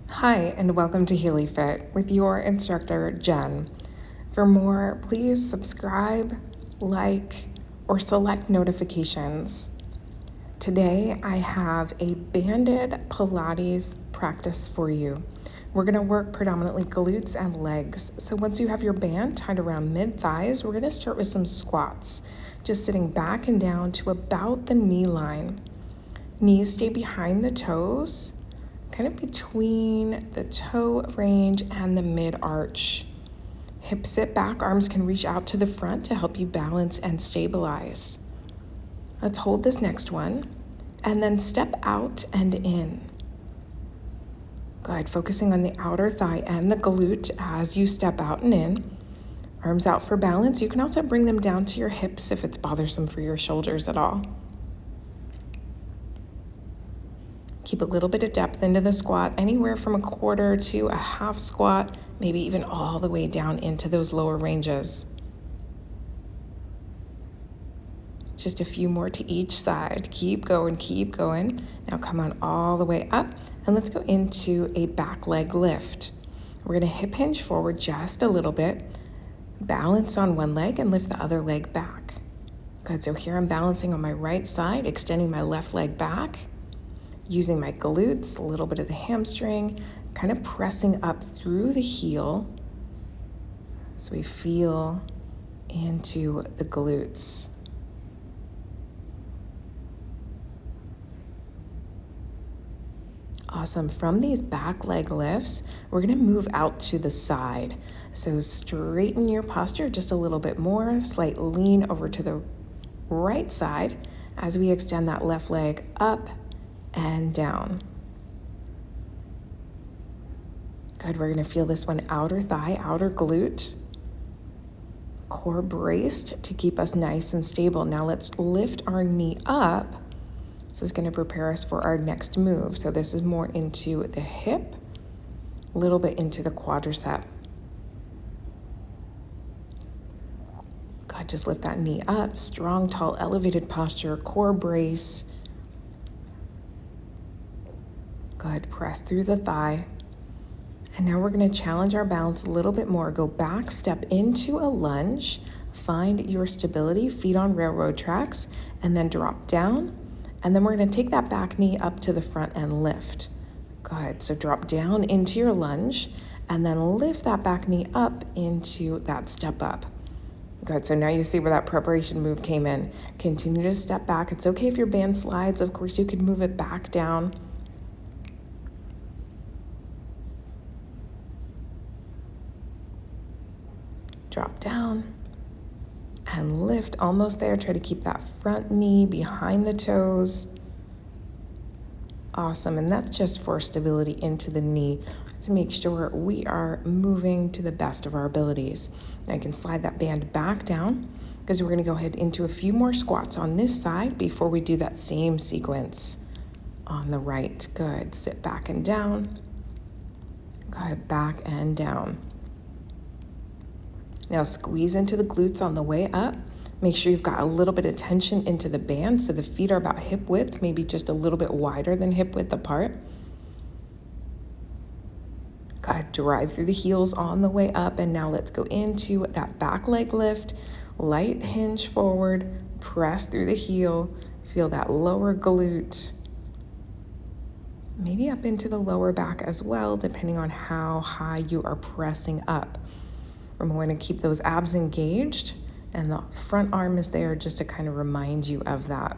Hi, and welcome to Healy Fit with your instructor, Jen. For more, please subscribe, like, or select notifications. Today, I have a banded Pilates practice for you. We're going to work predominantly glutes and legs. So once you have your band tied around mid-thighs, we're going to start with some squats, just sitting back and down to about the knee line. Knees stay behind the toes, kind of between the toe range and the mid-arch. Hips sit back, arms can reach out to the front to help you balance and stabilize. Let's hold this next one, and then step out and in. Good, focusing on the outer thigh and the glute as you step out and in. Arms out for balance. You can also bring them down to your hips if it's bothersome for your shoulders at all. Keep a little bit of depth into the squat, anywhere from a quarter to a half squat, maybe even all the way down into those lower ranges. Just a few more to each side. Keep going, keep going. Now come on all the way up, and let's go into a back leg lift. We're gonna hip hinge forward just a little bit, balance on one leg and lift the other leg back. Good, so here I'm balancing on my right side, extending my left leg back, using my glutes, a little bit of the hamstring, kind of pressing up through the heel so we feel into the glutes. Awesome. From these back leg lifts, we're going to move out to the side. So straighten your posture just a little bit more, slight lean over to the right side as we extend that left leg up and down. Good, we're gonna feel this one outer thigh, outer glute. Core braced to keep us nice and stable. Now let's lift our knee up. This is gonna prepare us for our next move. So this is more into the hip, a little bit into the quadricep. Good, just lift that knee up. Strong, tall, elevated posture, core brace. Good, press through the thigh. And now we're gonna challenge our balance a little bit more. Go back, step into a lunge, find your stability, feet on railroad tracks, and then drop down. And then we're gonna take that back knee up to the front and lift. Good, so drop down into your lunge, and then lift that back knee up into that step up. Good, so now you see where that preparation move came in. Continue to step back. It's okay if your band slides. Of course, you could move it back down. Drop down and lift, almost there. Try to keep that front knee behind the toes. Awesome, and that's just for stability into the knee to make sure we are moving to the best of our abilities. Now you can slide that band back down because we're gonna go ahead into a few more squats on this side before we do that same sequence on the right. Good, sit back and down. Good, back and down. Now squeeze into the glutes on the way up. Make sure you've got a little bit of tension into the band so the feet are about hip width, maybe just a little bit wider than hip width apart. Good, drive through the heels on the way up, and now let's go into that back leg lift. Light hinge forward, press through the heel, feel that lower glute. Maybe up into the lower back as well, depending on how high you are pressing up. We're going to keep those abs engaged, and the front arm is there just to kind of remind you of that.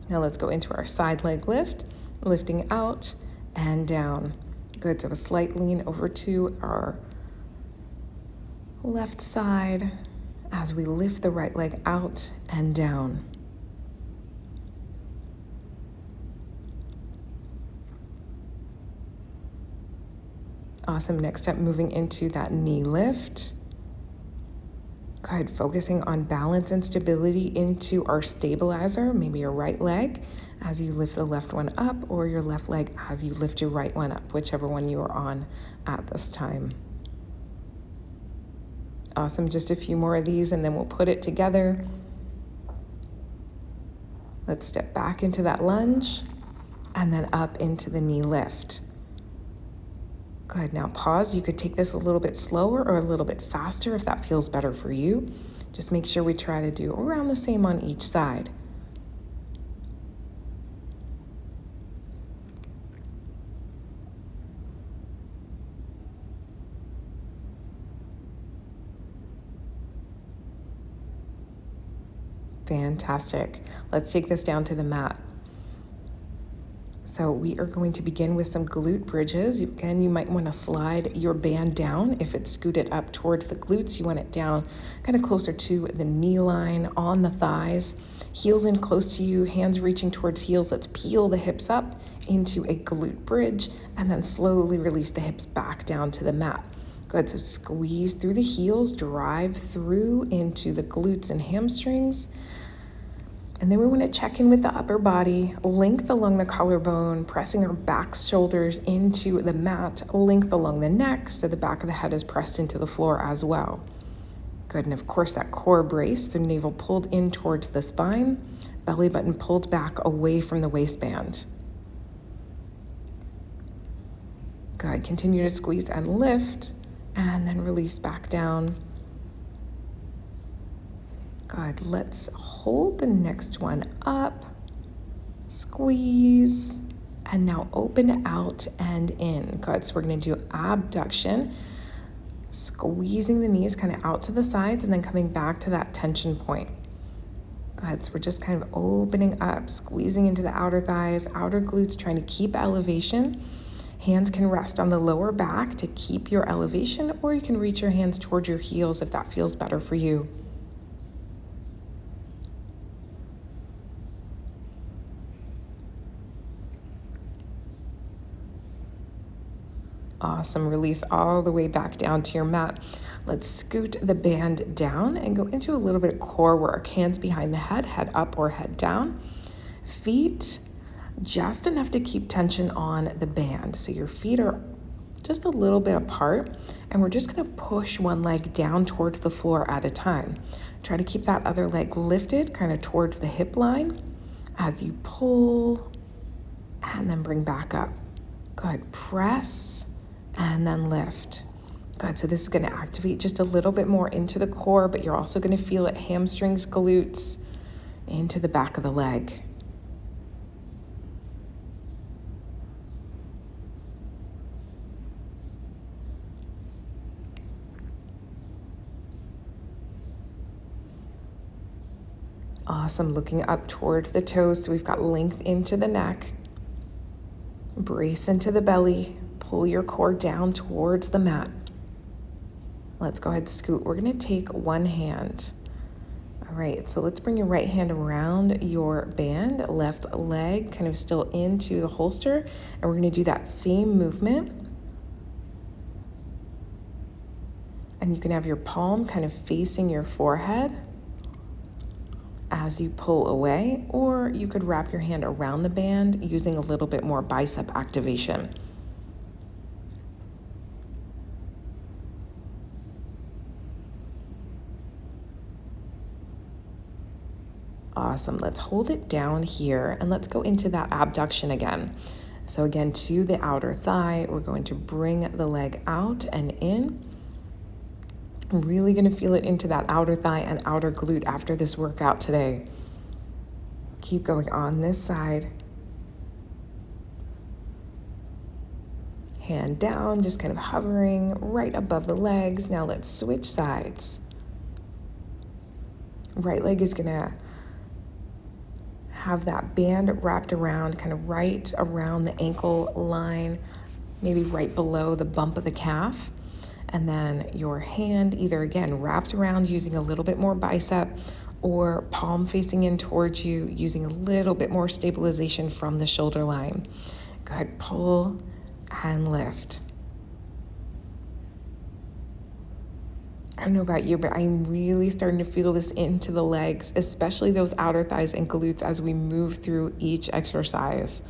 Now let's go into our side leg lift, lifting out and down. Good, so a slight lean over to our left side as we lift the right leg out and down. Awesome, next up, moving into that knee lift. Good, focusing on balance and stability into our stabilizer, maybe your right leg as you lift the left one up, or your left leg as you lift your right one up, whichever one you are on at this time. Awesome, just a few more of these and then we'll put it together. Let's step back into that lunge and then up into the knee lift. Good, now pause. You could take this a little bit slower or a little bit faster if that feels better for you. Just make sure we try to do around the same on each side. Fantastic. Let's take this down to the mat. So we are going to begin with some glute bridges. Again, you might want to slide your band down. If it's scooted up towards the glutes, you want it down kind of closer to the knee line on the thighs. Heels in close to you, hands reaching towards heels. Let's peel the hips up into a glute bridge and then slowly release the hips back down to the mat. Good, so squeeze through the heels, drive through into the glutes and hamstrings. And then we want to check in with the upper body, length along the collarbone, pressing our back shoulders into the mat, length along the neck, so the back of the head is pressed into the floor as well. Good, and of course that core brace, so navel pulled in towards the spine, belly button pulled back away from the waistband. Good, continue to squeeze and lift, and then release back down. Good, let's hold the next one up, squeeze, and now open out and in. Good, so we're gonna do abduction, squeezing the knees kind of out to the sides and then coming back to that tension point. Good, so we're just kind of opening up, squeezing into the outer thighs, outer glutes, trying to keep elevation. Hands can rest on the lower back to keep your elevation, or you can reach your hands toward your heels if that feels better for you. Awesome, release all the way back down to your mat. Let's scoot the band down and go into a little bit of core work. Hands behind the head, head up or head down. Feet just enough to keep tension on the band. So your feet are just a little bit apart, and we're just gonna push one leg down towards the floor at a time. Try to keep that other leg lifted kind of towards the hip line as you pull and then bring back up. Good, press and then lift. Good, so this is gonna activate just a little bit more into the core, but you're also gonna feel it hamstrings, glutes, into the back of the leg. Awesome, looking up towards the toes, so we've got length into the neck. Brace into the belly, pull your core down towards the mat. Let's go ahead, scoot. We're gonna take one hand. All right, so let's bring your right hand around your band, left leg kind of still into the holster, and we're gonna do that same movement. And you can have your palm kind of facing your forehead as you pull away, or you could wrap your hand around the band using a little bit more bicep activation. Awesome, let's hold it down here and let's go into that abduction again. So again, to the outer thigh, we're going to bring the leg out and in. I'm really gonna feel it into that outer thigh and outer glute after this workout today. Keep going on this side. Hand down, just kind of hovering right above the legs. Now let's switch sides. Right leg is gonna have that band wrapped around, kind of right around the ankle line, maybe right below the bump of the calf. And then your hand either again wrapped around using a little bit more bicep, or palm facing in towards you using a little bit more stabilization from the shoulder line. Go ahead, pull and lift. I don't know about you, but I'm really starting to feel this into the legs, especially those outer thighs and glutes as we move through each exercise.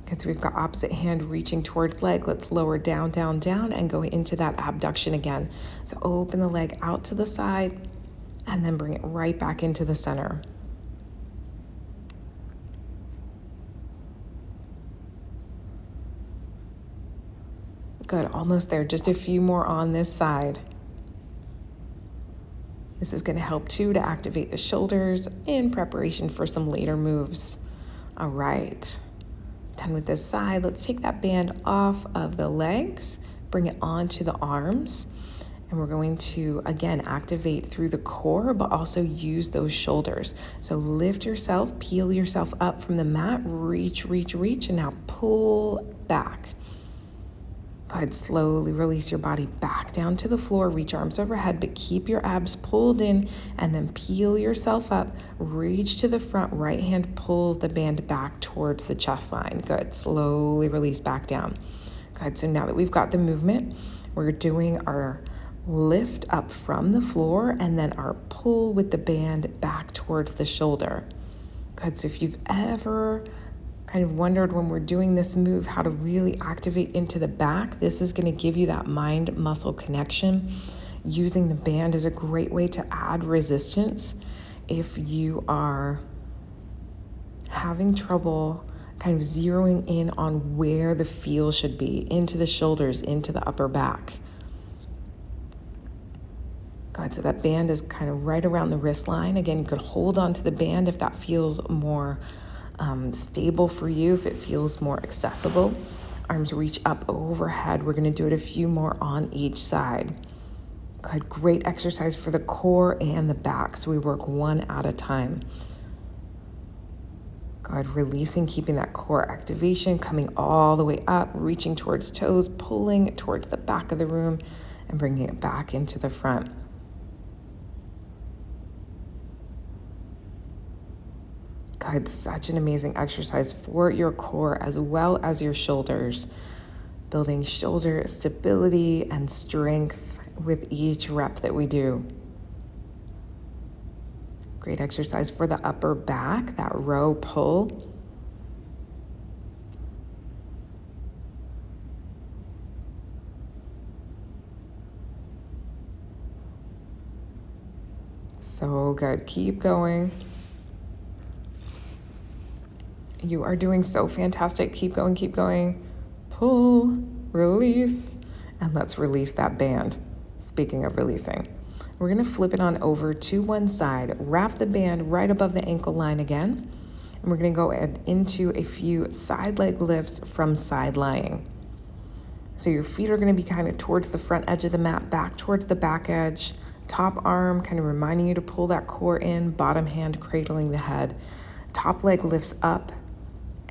Okay, so we've got opposite hand reaching towards leg. Let's lower down, down, down, and go into that abduction again. So open the leg out to the side and then bring it right back into the center. Good, almost there. Just a few more on this side. This is going to help too to activate the shoulders in preparation for some later moves. All right, done with this side. Let's take that band off of the legs, bring it onto the arms. And we're going to, again, activate through the core, but also use those shoulders. So lift yourself, peel yourself up from the mat, reach, and now pull back. Go ahead, slowly release your body back down to the floor, reach arms overhead, but keep your abs pulled in, and then peel yourself up, reach to the front, right hand pulls the band back towards the chest line. Good, slowly release back down. Good, so now that we've got the movement, we're doing our lift up from the floor and then our pull with the band back towards the shoulder. Good, so if you've ever kind of wondered when we're doing this move how to really activate into the back, this is going to give you that mind-muscle connection. Using the band is a great way to add resistance if you are having trouble kind of zeroing in on where the feel should be, into the shoulders, into the upper back. Good, so that band is kind of right around the wrist line. Again, you could hold on to the band if that feels more stable for you, if it feels more accessible. Arms reach up overhead. We're going to do it a few more on each side. Good, great exercise for the core and the back. So we work one at a time. Good, releasing, keeping that core activation, coming all the way up, reaching towards toes, pulling towards the back of the room, and bringing it back into the front. God, such an amazing exercise for your core as well as your shoulders, building shoulder stability and strength with each rep that we do. Great exercise for the upper back, that row pull. So good, keep going. You are doing so fantastic. Keep going. Pull, release, and let's release that band. Speaking of releasing, we're gonna flip it on over to one side, wrap the band right above the ankle line again, and we're gonna go into a few side leg lifts from side lying. So your feet are gonna be kind of towards the front edge of the mat, back towards the back edge, top arm kind of reminding you to pull that core in, bottom hand cradling the head, top leg lifts up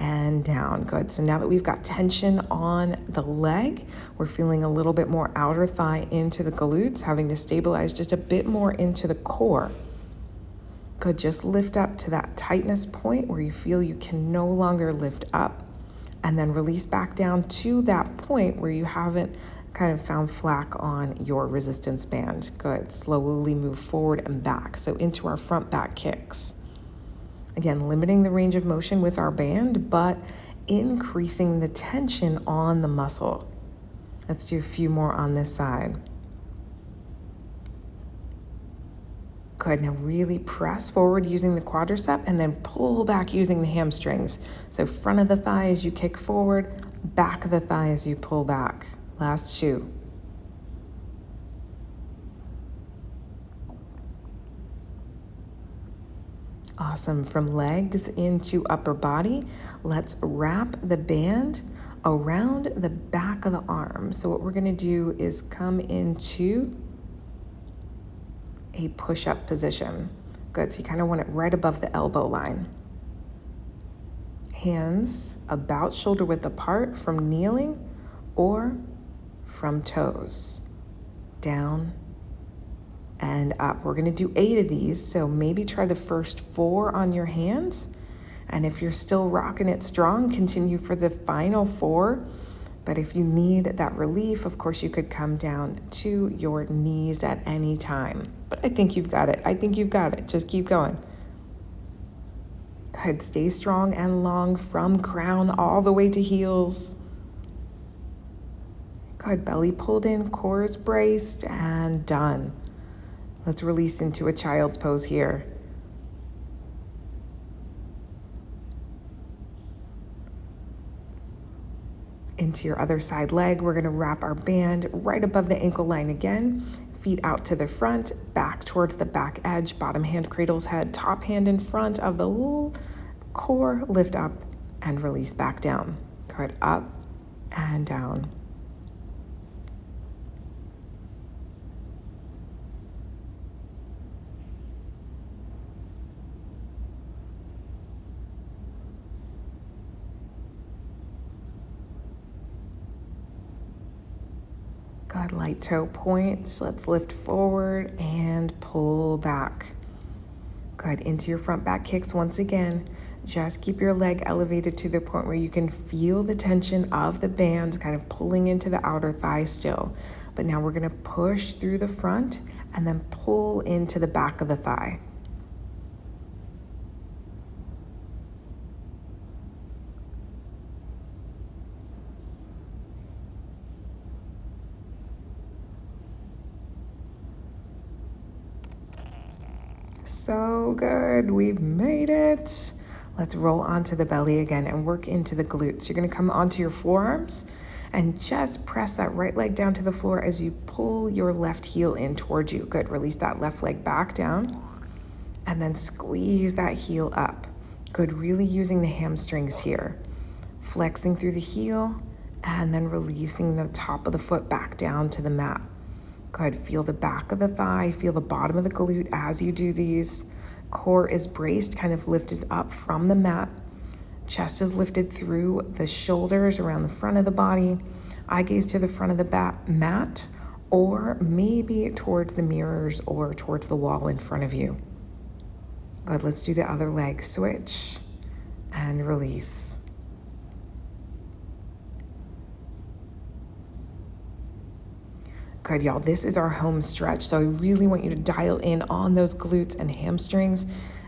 and down. Good. So now that we've got tension on the leg, we're feeling a little bit more outer thigh into the glutes, having to stabilize just a bit more into the core. Good. Just lift up to that tightness point where you feel you can no longer lift up, and then release back down to that point where you haven't kind of found flack on your resistance band. Good. Slowly move forward and back. So into our front back kicks. Again, limiting the range of motion with our band, but increasing the tension on the muscle. Let's do a few more on this side. Good, now really press forward using the quadricep and then pull back using the hamstrings. So front of the thigh as you kick forward, back of the thigh as you pull back. Last two. Awesome. From legs into upper body, let's wrap the band around the back of the arm. So what we're going to do is come into a push-up position. Good. So you kind of want it right above the elbow line. Hands about shoulder width apart from kneeling or from toes. Down and up. We're going to do 8 of these, so maybe try the first 4 on your hands. And if you're still rocking it strong, continue for the final 4. But if you need that relief, of course, you could come down to your knees at any time. But I think you've got it. Just keep going. Go ahead, stay strong and long from crown all the way to heels. Go ahead, belly pulled in, core is braced, and done. Let's release into a child's pose here. Into your other side leg, we're gonna wrap our band right above the ankle line again. Feet out to the front, back towards the back edge, bottom hand cradles head, top hand in front of the core, lift up and release back down. Good, up and down. Good, light toe points. Let's lift forward and pull back. Good, into your front back kicks once again. Just keep your leg elevated to the point where you can feel the tension of the band kind of pulling into the outer thigh still. But now we're gonna push through the front and then pull into the back of the thigh. So good, we've made it. Let's roll onto the belly again and work into the glutes. You're gonna come onto your forearms and just press that right leg down to the floor as you pull your left heel in towards you. Good, release that left leg back down and then squeeze that heel up. Good, really using the hamstrings here. Flexing through the heel and then releasing the top of the foot back down to the mat. Good, feel the back of the thigh, feel the bottom of the glute as you do these. Core is braced, kind of lifted up from the mat. Chest is lifted through the shoulders around the front of the body. Eye gaze to the front of the mat, or maybe towards the mirrors or towards the wall in front of you. Good, let's do the other leg. Switch and release. Good, y'all, this is our home stretch, so I really want you to dial in on those glutes and hamstrings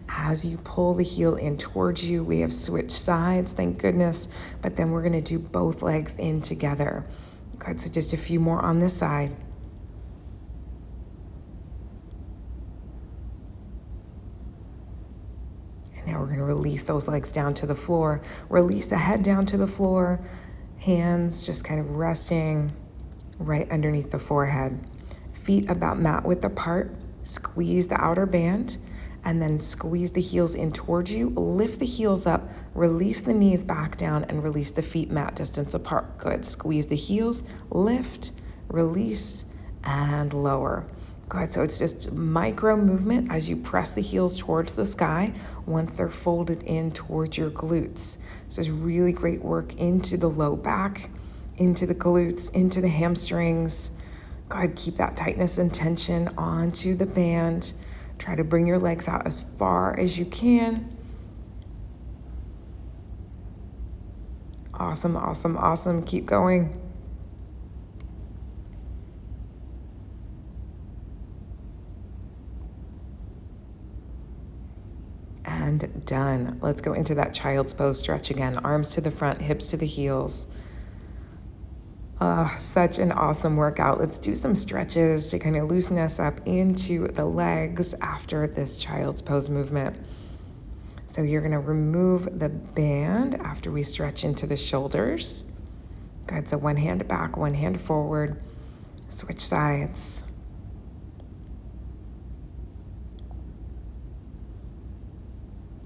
as you pull the heel in towards you. We have switched sides, thank goodness, but then we're gonna do both legs in together. Good, so just a few more on this side. And now we're gonna release those legs down to the floor. Release the head down to the floor, hands just kind of resting right underneath the forehead. Feet about mat width apart. Squeeze the outer band and then squeeze the heels in towards you. Lift the heels up, release the knees back down and release the feet mat distance apart. Good, squeeze the heels, lift, release, and lower. Good, so it's just micro movement as you press the heels towards the sky once they're folded in towards your glutes. This is really great work into the low back, into the glutes, into the hamstrings. God, keep that tightness and tension onto the band. Try to bring your legs out as far as you can. Awesome, awesome, awesome. Keep going. And done. Let's go into that child's pose stretch again. Arms to the front, hips to the heels. Such an awesome workout. Let's do some stretches to kind of loosen us up into the legs after this child's pose movement. So you're gonna remove the band after we stretch into the shoulders. Good, so one hand back, one hand forward. Switch sides.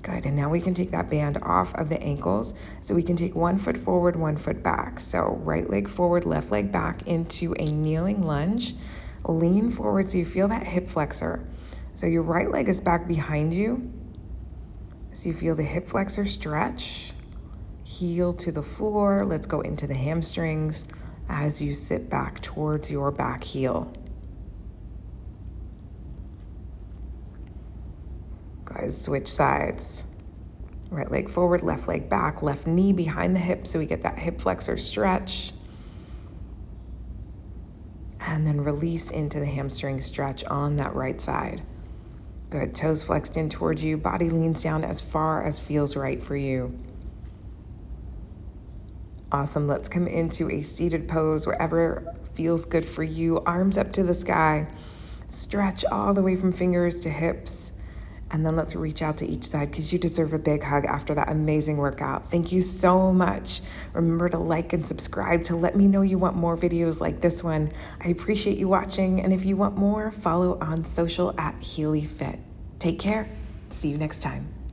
Good, and now we can take that band off of the ankles. So we can take 1 foot forward, 1 foot back. So right leg forward, left leg back into a kneeling lunge. Lean forward so you feel that hip flexor. So your right leg is back behind you. So you feel the hip flexor stretch. Heel to the floor. Let's go into the hamstrings as you sit back towards your back heel. Guys, switch sides. Right leg forward, left leg back, left knee behind the hip so we get that hip flexor stretch. And then release into the hamstring stretch on that right side. Good, toes flexed in towards you, body leans down as far as feels right for you. Awesome, let's come into a seated pose wherever feels good for you. Arms up to the sky. Stretch all the way from fingers to hips. And then let's reach out to each side because you deserve a big hug after that amazing workout. Thank you so much. Remember to like and subscribe to let me know you want more videos like this one. I appreciate you watching. And if you want more, follow on social at HealyFit. Take care. See you next time.